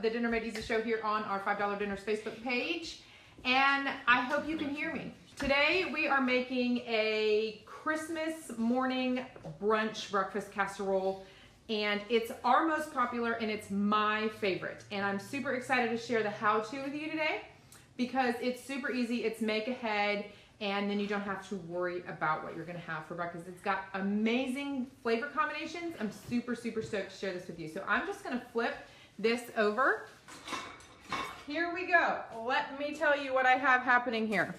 the Dinner Made Easy show here on our $5 Dinners Facebook page, and I hope you can hear me. Today we are making a Christmas morning brunch breakfast casserole, and it's our most popular and it's my favorite, and I'm super excited to share the how-to with you today because it's super easy. It's make ahead, and then you don't have to worry about what you're gonna have for breakfast. It's got amazing flavor combinations. I'm super stoked to share this with you. So I'm just gonna flip this over. Here we go. Let me tell you what I have happening here.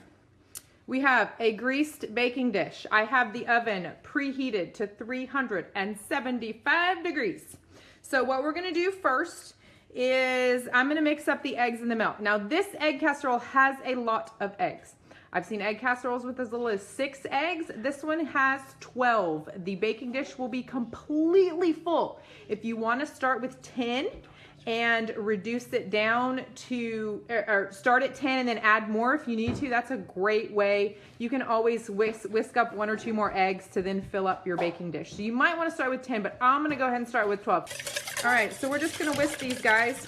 We have a greased baking dish. I have the oven preheated to 375 degrees. So what we're gonna do first is I'm gonna mix up the eggs and the milk. Now this egg casserole has a lot of eggs. I've seen egg casseroles with as little as 6 eggs. This one has 12. The baking dish will be completely full. If you want to start with 10 and reduce it down to, or start at 10 and then add more if you need to, that's a great way. You can always whisk up 1 or 2 more eggs to then fill up your baking dish. So you might want to start with 10, but I'm going to go ahead and start with 12. All right, so we're just going to whisk these guys.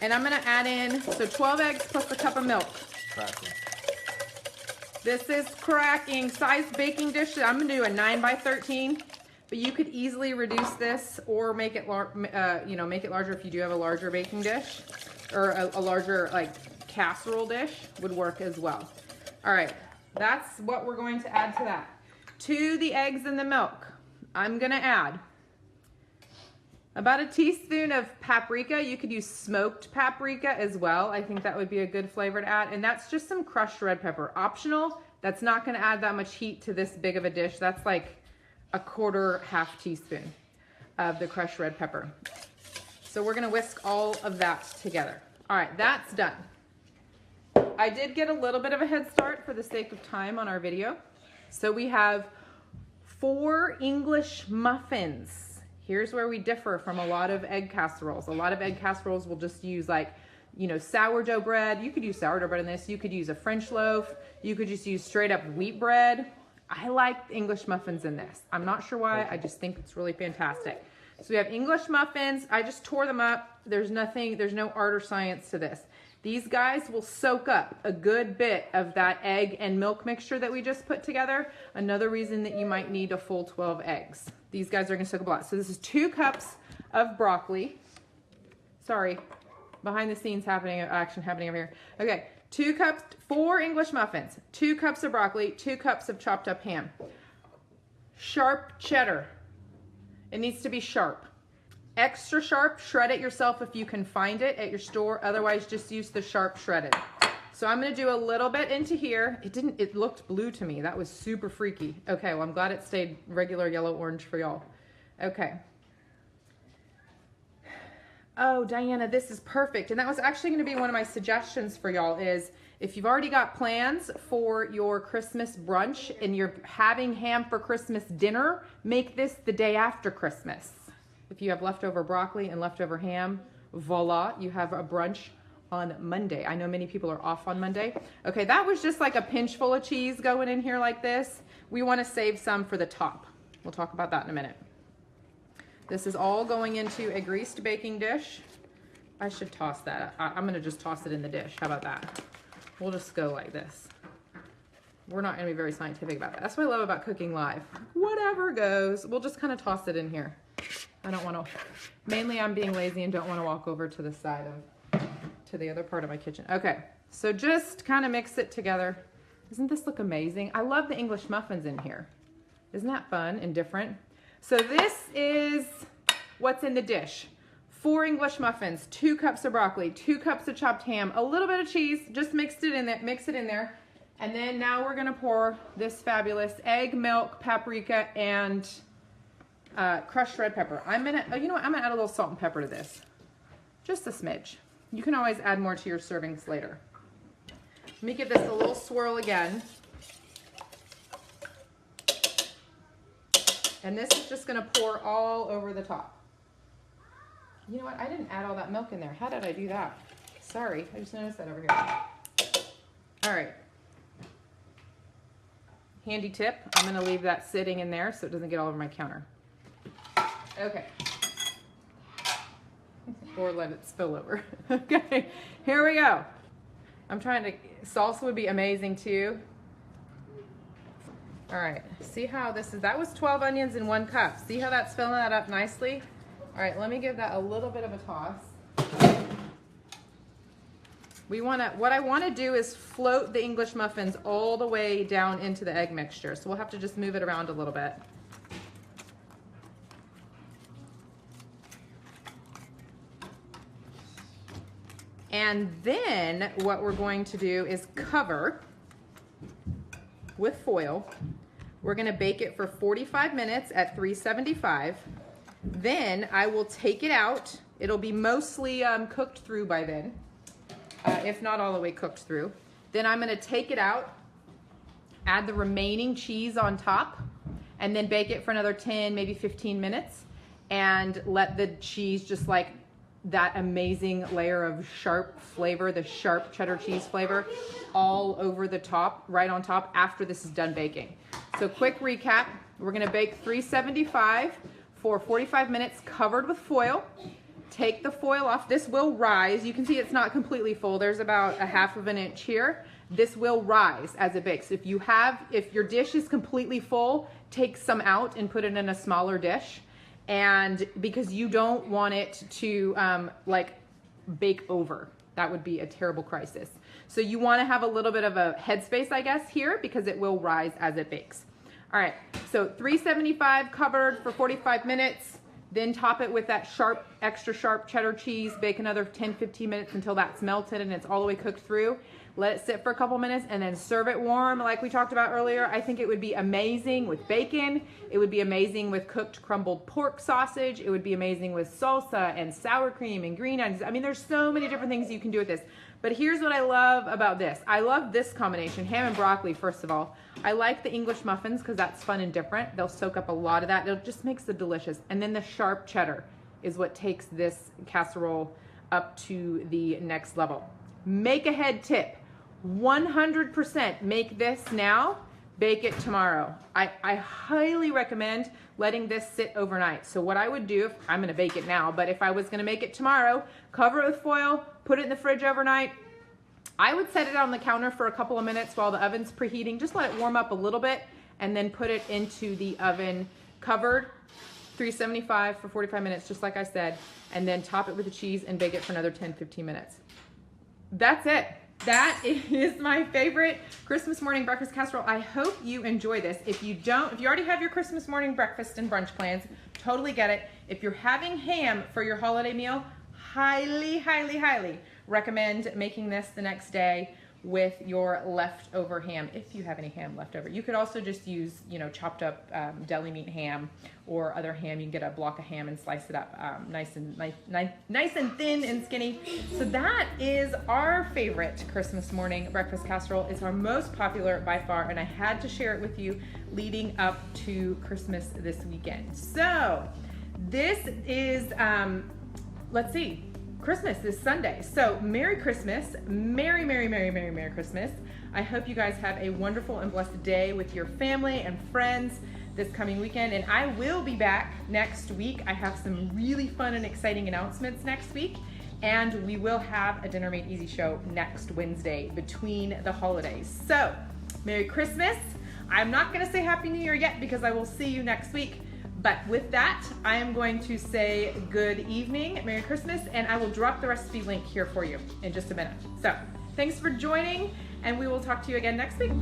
And I'm going to add in, so 12 eggs plus a cup of milk. Cracking. This is cracking. Size baking dish, I'm gonna do a 9 by 13, but you could easily reduce this or make it, make it larger if you do have a larger baking dish, or a larger like casserole dish would work as well. All right, that's what we're going to add to that. To the eggs and the milk, I'm gonna add about a teaspoon of paprika. You could use smoked paprika as well. I think that would be a good flavor to add. And that's just some crushed red pepper. Optional. That's not going to add that much heat to this big of a dish. That's like a half teaspoon of the crushed red pepper. So we're going to whisk all of that together. All right, that's done. I did get a little bit of a head start for the sake of time on our video. So we have 4 English muffins. Here's where we differ from a lot of egg casseroles. A lot of egg casseroles will just use sourdough bread. You could use sourdough bread in this. You could use a French loaf. You could just use straight up wheat bread. I like English muffins in this. I'm not sure why. I just think it's really fantastic. So we have English muffins. I just tore them up. There's no art or science to this. These guys will soak up a good bit of that egg and milk mixture that we just put together. Another reason that you might need a full 12 eggs. These guys are gonna soak up a lot. So this is 2 cups of broccoli. Sorry, behind the scenes action happening over here. Okay, 2 cups, 4 English muffins, 2 cups of broccoli, 2 cups of chopped up ham. Sharp cheddar. It needs to be sharp. Extra sharp, shred it yourself if you can find it at your store. Otherwise, just use the sharp shredded. So I'm gonna do a little bit into here. It looked blue to me. That was super freaky. Okay, well I'm glad it stayed regular yellow orange for y'all. Okay. Oh, Diana, this is perfect. And that was actually gonna be one of my suggestions for y'all is if you've already got plans for your Christmas brunch and you're having ham for Christmas dinner, make this the day after Christmas. If you have leftover broccoli and leftover ham, voila, you have a brunch on Monday. I know many people are off on Monday. Okay, that was just like a pinch full of cheese going in here like this. We want to save some for the top. We'll talk about that in a minute. This is all going into a greased baking dish. I should toss that. I'm going to just toss it in the dish. How about that? We'll just go like this. We're not going to be very scientific about that. That's what I love about cooking live. Whatever goes. We'll just kind of toss it in here. I don't want to, mainly I'm being lazy and don't want to walk over to the side to the other part of my kitchen. Okay, so just kind of mix it together. Doesn't this look amazing? I love the English muffins in here. Isn't that fun and different? So this is what's in the dish. 4 English muffins, 2 cups of broccoli, 2 cups of chopped ham, a little bit of cheese, just mix it in there. And then now we're gonna pour this fabulous egg, milk, paprika, and crushed red pepper. I'm gonna add a little salt and pepper to this. Just a smidge. You can always add more to your servings later. Let me give this a little swirl again. And this is just gonna pour all over the top. You know what, I didn't add all that milk in there. How did I do that? Sorry, I just noticed that over here. All right. Handy tip, I'm gonna leave that sitting in there so it doesn't get all over my counter. Okay. or let it spill over. Okay, here we go. I'm trying to, salsa would be amazing too. All right, see how this is, that was 12 onions in 1 cup. See how that's filling that up nicely? All right, let me give that a little bit of a toss. What I wanna do is float the English muffins all the way down into the egg mixture. So we'll have to just move it around a little bit. And then what we're going to do is cover with foil. We're gonna bake it for 45 minutes at 375. Then I will take it out. It'll be mostly cooked through by then, if not all the way cooked through. Then I'm gonna take it out, add the remaining cheese on top, and then bake it for another 10, maybe 15 minutes, and let the cheese just like that amazing layer of sharp flavor, the sharp cheddar cheese flavor, all over the top, right on top after this is done baking. So quick recap, we're gonna bake 375 for 45 minutes covered with foil. Take the foil off. This will rise. You can see it's not completely full. There's about a 1/2 inch here. This will rise as it bakes. If your dish is completely full, take some out and put it in a smaller dish. And because you don't want it to like bake over. That would be a terrible crisis. So you want to have a little bit of a headspace, I guess, here because it will rise as it bakes. All right, so 375 covered for 45 minutes. Then top it with that sharp, extra sharp cheddar cheese. Bake another 10, 15 minutes until that's melted and it's all the way cooked through. Let it sit for a couple minutes and then serve it warm like we talked about earlier. I think it would be amazing with bacon. It would be amazing with cooked crumbled pork sausage. It would be amazing with salsa and sour cream and green onions. I mean, there's so many different things you can do with this. But here's what I love about this. I love this combination, ham and broccoli, first of all. I like the English muffins because that's fun and different. They'll soak up a lot of that. It just makes it delicious. And then the sharp cheddar is what takes this casserole up to the next level. Make ahead tip. 100% make this now, bake it tomorrow. I highly recommend letting this sit overnight. So what I would do, I'm gonna bake it now, but if I was gonna make it tomorrow, cover it with foil, put it in the fridge overnight. I would set it on the counter for a couple of minutes while the oven's preheating. Just let it warm up a little bit and then put it into the oven covered, 375 for 45 minutes, just like I said, and then top it with the cheese and bake it for another 10, 15 minutes. That's it. That is my favorite Christmas morning breakfast casserole. I hope you enjoy this. If you already have your Christmas morning breakfast and brunch plans, totally get it. If you're having ham for your holiday meal, highly, highly, highly recommend making this the next day with your leftover ham, if you have any ham left over. You could also just use, chopped up deli meat ham or other ham. You can get a block of ham and slice it up nice and thin and skinny. So that is our favorite Christmas morning breakfast casserole. It's our most popular by far, and I had to share it with you leading up to Christmas this weekend. So this is, let's see, Christmas is Sunday. So Merry Christmas, Merry, Merry, Merry, Merry, Merry Christmas. I hope you guys have a wonderful and blessed day with your family and friends this coming weekend. And I will be back next week. I have some really fun and exciting announcements next week. And we will have a Dinner Made Easy show next Wednesday between the holidays. So Merry Christmas. I'm not gonna say Happy New Year yet because I will see you next week. But with that, I am going to say good evening, Merry Christmas, and I will drop the recipe link here for you in just a minute. So thanks for joining, and we will talk to you again next week.